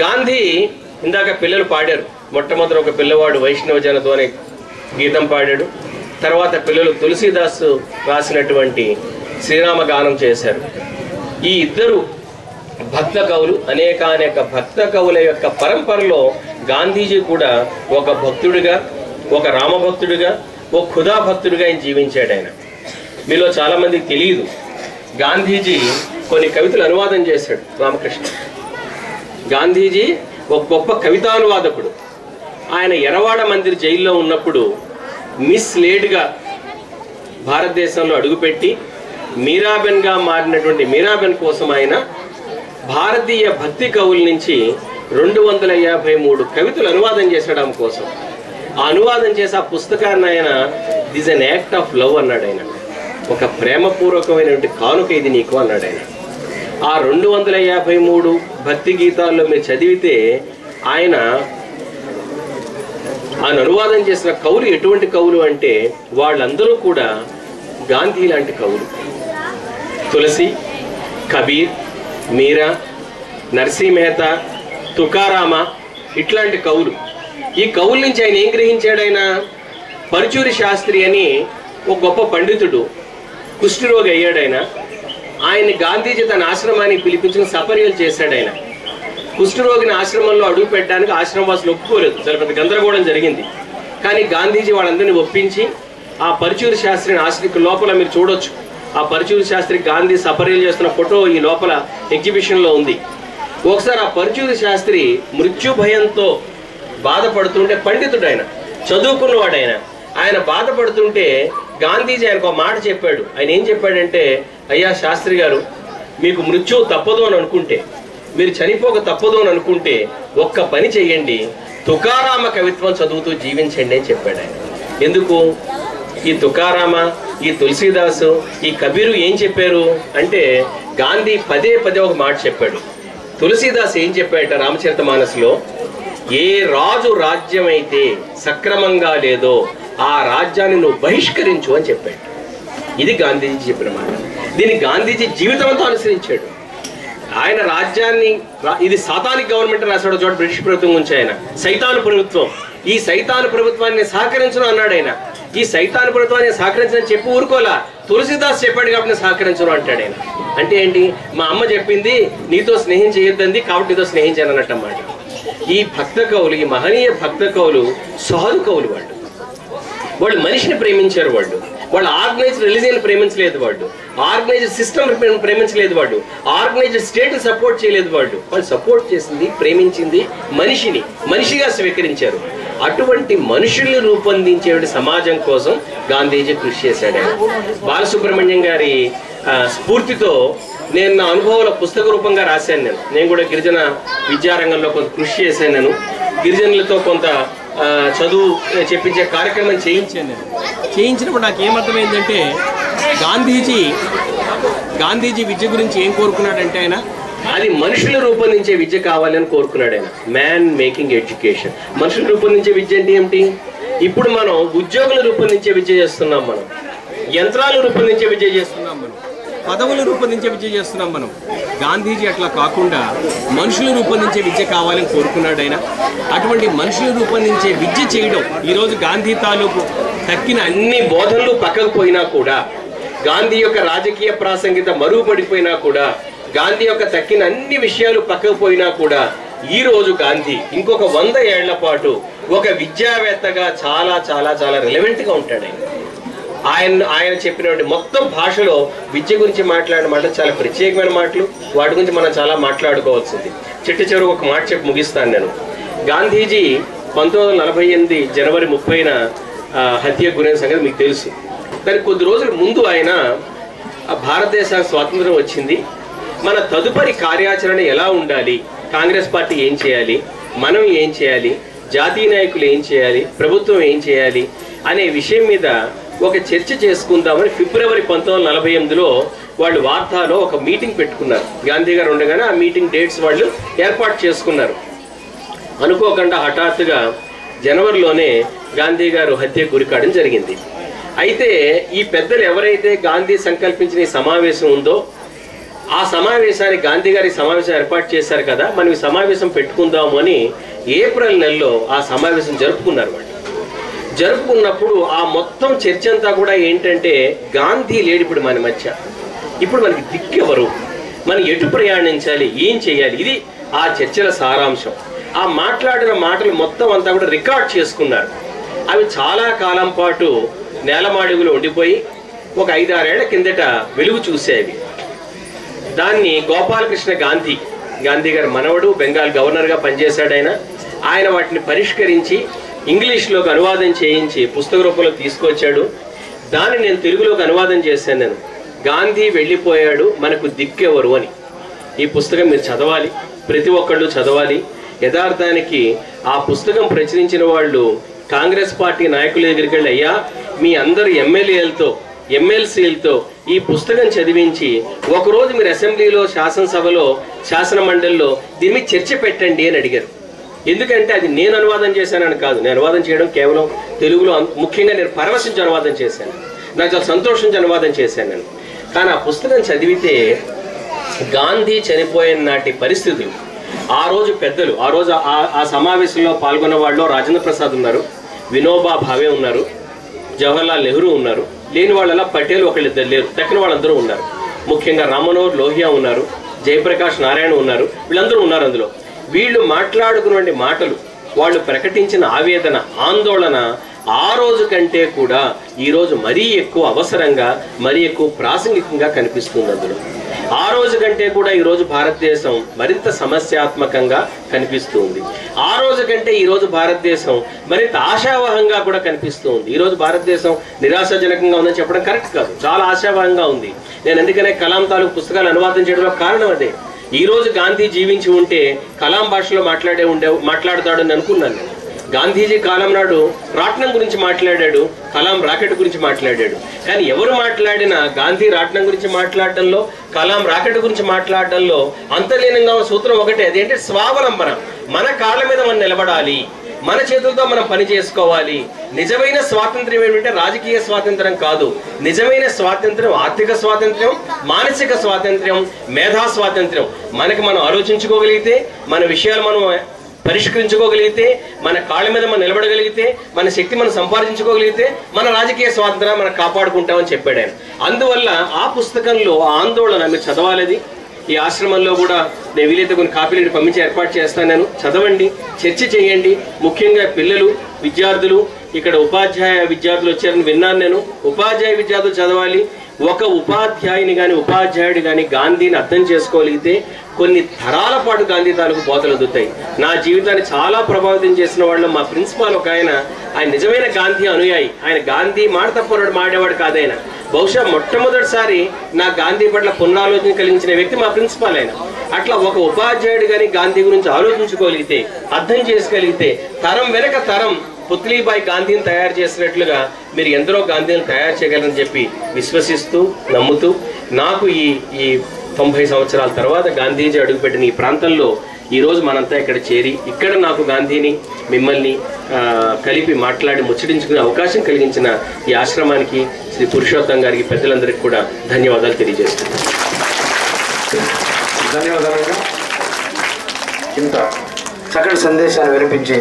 గాంధీ ఇందాక పిల్లలు పాడారు. మొట్టమొదటి ఒక పిల్లవాడు వైష్ణవ జనతో అనే గీతం పాడాడు. తర్వాత పిల్లలు తులసీదాసు రాసినటువంటి శ్రీరామ గానం చేశారు. ఈ ఇద్దరు భక్త కవులు అనేక భక్త కవుల యొక్క పరంపరలో గాంధీజీ కూడా ఒక భక్తుడిగా, ఒక రామభక్తుడిగా, ఒక ఖుదా భక్తుడిగా ఆయన జీవించాడు. ఆయన మీలో చాలా మందికి తెలియదు, గాంధీజీ కొన్ని కవితలు అనువాదం చేశాడు. రామకృష్ణ గాంధీజీ ఒక గొప్ప కవితానువాదకుడు. ఆయన ఎర్రవాడ మందిర్ జైల్లో ఉన్నప్పుడు మిస్ లేడ్గా భారతదేశంలో అడుగుపెట్టి మీరాబెన్గా మారినటువంటి మీరాబెన్ కోసం ఆయన భారతీయ భక్తి కవుల నుంచి 253 కవితలు అనువాదం చేశాడు ఆమె కోసం. ఆ అనువాదం చేసి ఆ పుస్తకాన్ని ఆయన this an act of love అన్నాడు. ఆయన ఒక ప్రేమపూర్వకమైనటువంటి కానుక ఇది నీకు అన్నాడు. ఆయన ఆ 253 భక్తి గీతాల్లో మీరు చదివితే ఆయన అనువాదం చేసిన కవులు ఎటువంటి కవులు అంటే వాళ్ళందరూ కూడా గాంధీ లాంటి కవులు. తులసి, కబీర్, మీరా, నర్సీ మెహతా, తుకారామ ఇట్లాంటి కవులు. ఈ కవుల నుంచి ఆయన ఏం గ్రహించాడు? ఆయన పరుచూరి శాస్త్రి అని ఒక గొప్ప పండితుడు కుష్ఠరోగి అయ్యాడు. ఆయన్ని గాంధీజీ తన ఆశ్రమానికి పిలిపించుకుని సపర్యలు చేశాడు. ఆయన కుష్ఠరోగిని ఆశ్రమంలో అడుగు పెట్టడానికి ఆశ్రమవాసులు ఒప్పుకోలేదు. చాలా పెద్ద గందరగోళం జరిగింది. కానీ గాంధీజీ వాళ్ళందరినీ ఒప్పించి ఆ పరుచూరి శాస్త్రిని ఆశ్రమ లోపల మీరు చూడొచ్చు. ఆ పరుచూరి శాస్త్రి గాంధీ సపర్యలు చేస్తున్న ఫోటో ఈ లోపల ఎగ్జిబిషన్లో ఉంది. ఒకసారి ఆ పరుచూరి శాస్త్రి మృత్యు భయంతో బాధపడుతుంటే, పండితుడు ఆయన, చదువుకున్నవాడు ఆయన బాధపడుతుంటే గాంధీజీ ఆయనకు ఒక మాట చెప్పాడు. ఆయన ఏం చెప్పాడంటే, అయ్యా శాస్త్రి గారు, మీకు మృత్యువు తప్పదు అని అనుకుంటే, మీరు చనిపోక తప్పదు అని అనుకుంటే ఒక్క పని చెయ్యండి, తుకారామ కవిత్వం చదువుతూ జీవించండి అని చెప్పాడు ఆయన. ఎందుకు? ఈ తుకారామ, ఈ తులసీదాసు, ఈ కబీరు ఏం చెప్పారు అంటే గాంధీ పదే ఒక మాట చెప్పాడు. తులసీదాస్ ఏం చెప్పాడట రామచరితమానస్లో, ఏ రాజు రాజ్యం అయితే సక్రమంగా లేదో ఆ రాజ్యాన్ని నువ్వు బహిష్కరించు అని చెప్పాడు. ఇది గాంధీజీ చెప్పిన మాట. దీన్ని గాంధీజీ జీవితంతో అనుసరించాడు. ఆయన రాజ్యాన్ని, ఇది సాతానిక్ గవర్నమెంట్ రాశాడు చోట బ్రిటిష్ ప్రభుత్వం గురించి. ఆయన సైతాను ప్రభుత్వం, ఈ సైతాను ప్రభుత్వాన్ని సహకరించను అన్నాడు. ఆయన ఈ సైతాను ప్రభుత్వాన్ని సహకరించని చెప్పి ఊరుకోలా, తులసీదాస్ చెప్పాడు కాబట్టి సహకరించను అంటాడు. ఆయన అంటే ఏంటి? మా అమ్మ చెప్పింది నీతో స్నేహం చేయొద్దంది కాబట్టి నీతో స్నేహం చేయనన్నట్టు అన్నమాట. ఈ భక్త కవులు, ఈ మహనీయ భక్త కవులు సహజ కవులు. వాళ్ళు మనిషిని ప్రేమించారు. వాళ్ళు ఆర్గనైజ్డ్ రిలీజియన్ ప్రేమించలేదు, వాళ్ళు ఆర్గనైజ్డ్ సిస్టమ్ ప్రేమించలేదు, వాళ్ళు ఆర్గనైజ్డ్ స్టేట్ సపోర్ట్ చేయలేదు. వాళ్ళు సపోర్ట్ చేసింది, ప్రేమించింది మనిషిని, మనిషిగా స్వీకరించారు. అటువంటి మనుషుల్ని రూపొందించే సమాజం కోసం గాంధీజీ కృషి చేశాడు. బాలసుబ్రహ్మణ్యం గారి స్ఫూర్తితో నేను నా అనుభవాల పుస్తక రూపంగా రాశాను. నేను కూడా గిరిజన విద్యారంగంలో కొంత కృషి చేశాను. గిరిజనులతో కొంత చదువు చెప్పించే కార్యక్రమం చేయించినప్పుడు నాకు ఏమర్థమైందంటే, గాంధీజీ విద్య గురించి ఏం కోరుకున్నాడంటే, ఆయన అది మనుషులు రూపొందించే విద్య కావాలని కోరుకున్నాడు. ఆయన మ్యాన్ మేకింగ్ ఎడ్యుకేషన్. మనుషులు రూపొందించే విద్య అంటే ఏమిటి? ఇప్పుడు మనం ఉద్యోగులు రూపొందించే విద్య చేస్తున్నాం, మనం యంత్రాలు రూపొందించే విద్య చేస్తున్నాం, మనం పదవులు రూపొందించే విద్య చేస్తున్నాం. మనం గాంధీజీ అట్లా కాకుండా మనుషులు రూపొందించే విద్య కావాలని కోరుకున్నాడు. ఆయన అటువంటి మనుషులు రూపొందించే విద్య చేయడం, ఈరోజు గాంధీ తాలూకు తక్కిన అన్ని బోధనలు పక్కకు పోయినా కూడా, గాంధీ యొక్క రాజకీయ ప్రాసంగికత మరుగుపడిపోయినా కూడా, గాంధీ యొక్క తక్కిన అన్ని విషయాలు పక్కకు పోయినా కూడా, ఈ రోజు గాంధీ ఇంకొక 100 ఏళ్ల పాటు ఒక విద్యావేత్తగా చాలా చాలా చాలా రిలవెంట్గా ఉంటాడు. ఆయన చెప్పినటువంటి మొత్తం భాషలో విద్య గురించి మాట్లాడిన మాటలు చాలా ప్రత్యేకమైన మాటలు. వాటి గురించి మనం చాలా మాట్లాడుకోవాల్సింది. చివరికి ఒక మాట చెప్పి ముగిస్తాను నేను. గాంధీజీ 1948 జనవరి 30న హత్యకు గురైన సంగతి మీకు తెలుసు. దానికి కొద్ది రోజుల ముందు ఆయన భారతదేశానికి స్వాతంత్రం వచ్చింది, మన తదుపరి కార్యాచరణ ఎలా ఉండాలి, కాంగ్రెస్ పార్టీ ఏం చేయాలి, మనం ఏం చేయాలి, జాతీయ నాయకులు ఏం చేయాలి, ప్రభుత్వం ఏం చేయాలి అనే విషయం మీద ఒక చర్చ చేసుకుందామని ఫిబ్రవరి 1948లో వాళ్ళు వార్తాలో ఒక మీటింగ్ పెట్టుకున్నారు. గాంధీ గారు ఉండగానే ఆ మీటింగ్ డేట్స్ వాళ్ళు ఏర్పాటు చేసుకున్నారు. అనుకోకుండా హఠాత్తుగా జనవరిలోనే గాంధీ గారు హత్యకు గురికావడం జరిగింది. అయితే ఈ పెద్దలు ఎవరైతే గాంధీ సంకల్పించిన ఈ సమావేశం ఉందో ఆ సమావేశాన్ని గాంధీ గారి సమావేశం ఏర్పాటు చేశారు కదా, మనం ఈ సమావేశం పెట్టుకుందాము అని ఏప్రిల్ నెలలో ఆ సమావేశం జరుపుకున్నారు వాళ్ళు. జరుపుకున్నప్పుడు ఆ మొత్తం చర్చ అంతా కూడా ఏంటంటే, గాంధీ లేడు ఇప్పుడు మన మధ్య, ఇప్పుడు మనకి దిక్కెవరు, మనం ఎటు ప్రయాణించాలి, ఏం చేయాలి, ఇది ఆ చర్చల సారాంశం. ఆ మాట్లాడిన మాటలు మొత్తం అంతా కూడా రికార్డ్ చేసుకున్నారు. అవి చాలా కాలం పాటు నేలమాడుగులో ఉండిపోయి ఒక 5-6 ఏళ్ల కిందట వెలుగు చూసేవి. దాన్ని గోపాలకృష్ణ గాంధీ గారి మనవడు, బెంగాల్ గవర్నర్గా పనిచేశాడు ఆయన వాటిని పరిష్కరించి ఇంగ్లీష్లోకి అనువాదం చేయించి పుస్తక రూపంలో తీసుకొచ్చాడు. దాన్ని నేను తెలుగులోకి అనువాదం చేశాను. నేను గాంధీ వెళ్ళిపోయాడు, మనకు దిక్కెవరు అని. ఈ పుస్తకం మీరు చదవాలి, ప్రతి ఒక్కళ్ళు చదవాలి. యథార్థానికి ఆ పుస్తకం ప్రచురించిన వాళ్ళు కాంగ్రెస్ పార్టీ నాయకుల దగ్గరికి వెళ్ళి, అయ్యా మీ అందరు ఎమ్మెల్యేలతో ఎమ్మెల్సీలతో ఈ పుస్తకం చదివించి ఒకరోజు మీరు అసెంబ్లీలో, శాసనసభలో, శాసన మండలిలో దీని మీద చర్చ పెట్టండి అని అడిగారు. ఎందుకంటే అది నేను అనువాదం చేశానని కాదు, నేను అనువాదం చేయడం కేవలం తెలుగులో, ముఖ్యంగా నేను పరవశించి అనువాదం చేశాను, నాకు చాలా సంతోషించి అనువాదం చేశాను నేను. కానీ ఆ పుస్తకం చదివితే గాంధీ చనిపోయిన నాటి పరిస్థితులు, ఆ రోజు పెద్దలు, ఆ రోజు ఆ సమావేశంలో పాల్గొన్న వాళ్ళు రాజేంద్ర ప్రసాద్ ఉన్నారు, వినోబా భావే ఉన్నారు, జవహర్లాల్ నెహ్రూ ఉన్నారు, లేని వాళ్ళలా పటేల్ ఒకళ్ళిద్దరు లేరు, తక్కిన వాళ్ళందరూ ఉన్నారు. ముఖ్యంగా రామ్మనోహర్ లోహియా ఉన్నారు, జయప్రకాష్ నారాయణ ఉన్నారు, వీళ్ళందరూ ఉన్నారు. అందులో వీళ్ళు మాట్లాడుకునే మాటలు, వాళ్ళు ప్రకటించిన ఆవేదన, ఆందోళన ఆ రోజు కంటే కూడా ఈరోజు మరీ ఎక్కువ అవసరంగా, మరీ ఎక్కువ ప్రాసంగికంగా కనిపిస్తుంది. అందులో ఆ రోజు కంటే కూడా ఈరోజు భారతదేశం మరింత సమస్యాత్మకంగా కనిపిస్తుంది. ఆ రోజు కంటే ఈరోజు భారతదేశం మరింత ఆశావహంగా కూడా కనిపిస్తుంది. ఈరోజు భారతదేశం నిరాశాజనకంగా ఉందని చెప్పడం కరెక్ట్ కాదు, చాలా ఆశావహంగా ఉంది. నేను అందుకనే కలాం తాలూకు పుస్తకాలు అనువాదం చేయడంలో కారణం అదే. ఈ రోజు గాంధీ జీవించి ఉంటే కలాం భాషలో మాట్లాడతాడని అనుకున్నాను నేను. గాంధీజీ కాలం నాడు రాట్నం గురించి మాట్లాడాడు, కలాం రాకెట్ గురించి మాట్లాడాడు. కానీ ఎవరు మాట్లాడినా గాంధీ రాట్నం గురించి మాట్లాడడంలో, కలాం రాకెట్ గురించి మాట్లాడడంలో అంతర్లీనంగా సూత్రం ఒకటే, అదేంటే స్వావలంబన. మన కాళ్ళ మీద మనం నిలబడాలి, మన చేతులతో మనం పని చేసుకోవాలి. నిజమైన స్వాతంత్ర్యం ఏమిటంటే రాజకీయ స్వాతంత్ర్యం కాదు, నిజమైన స్వాతంత్ర్యం ఆర్థిక స్వాతంత్ర్యం, మానసిక స్వాతంత్ర్యం, మేధా స్వాతంత్ర్యం. మనకి మనం ఆలోచించుకోగలిగితే, మన విషయాలు మనం పరిష్కరించుకోగలిగితే, మన కాళ్ళ మీద మనం నిలబడగలిగితే, మన శక్తి మనం సంపాదించుకోగలిగితే, మన రాజకీయ స్వాతంత్రాన్ని మనం కాపాడుకుంటామని చెప్పాడు ఆయన. అందువల్ల ఆ పుస్తకంలో ఆ ఆందోళన మీరు చదవాలది. ఈ ఆశ్రమంలో కూడా నేను వీలైతే కొన్ని కాపీలు పంపించి ఏర్పాటు చేస్తాను. నేను చదవండి, చర్చ చేయండి. ముఖ్యంగా పిల్లలు, విద్యార్థులు, ఇక్కడ ఉపాధ్యాయ విద్యార్థులు వచ్చారని విన్నాను నేను. ఉపాధ్యాయ విద్యార్థులు చదవాలి. ఒక ఉపాధ్యాయుని కానీ ఉపాధ్యాయుడు కానీ గాంధీని అర్థం చేసుకోగలిగితే కొన్ని తరాల పాటు గాంధీ తాలూకు బోధలు అందుతాయి. నా జీవితాన్ని చాలా ప్రభావితం చేసిన వాళ్ళు మా ప్రిన్సిపాల్ ఒక ఆయన నిజమైన గాంధీ అనుయాయి. ఆయన గాంధీ మాట తప్పడు మాడేవాడు కాదైనా. బహుశా మొట్టమొదటిసారి నా గాంధీ పట్ల పునరాలోచన కలిగించిన వ్యక్తి మా ప్రిన్సిపాల్ ఆయన. అట్లా ఒక ఉపాధ్యాయుడు కానీ గాంధీ గురించి ఆలోచించుకోగలిగితే, అర్థం చేసుకోగలిగితే, తరం వెనక తరం పుత్లీబాయి గాంధీని తయారు చేసినట్లుగా మీరు ఎందరో గాంధీని తయారు చేయగలరని చెప్పి విశ్వసిస్తూ, నమ్ముతూ, నాకు ఈ 90 సంవత్సరాల తర్వాత గాంధీజీ అడుగుపెట్టిన ఈ ప్రాంతంలో ఈరోజు మనంతా ఇక్కడ చేరి, ఇక్కడ నాకు గాంధీని, మిమ్మల్ని కలిపి మాట్లాడి ముచ్చటించుకునే అవకాశం కలిగించిన ఈ ఆశ్రమానికి, శ్రీ పురుషోత్తం గారికి, పెద్దలందరికీ కూడా ధన్యవాదాలు తెలియజేస్తున్నాను. ధన్యవాదాలుగా ఇంత చక్కటి సందేశాన్ని వినిపించి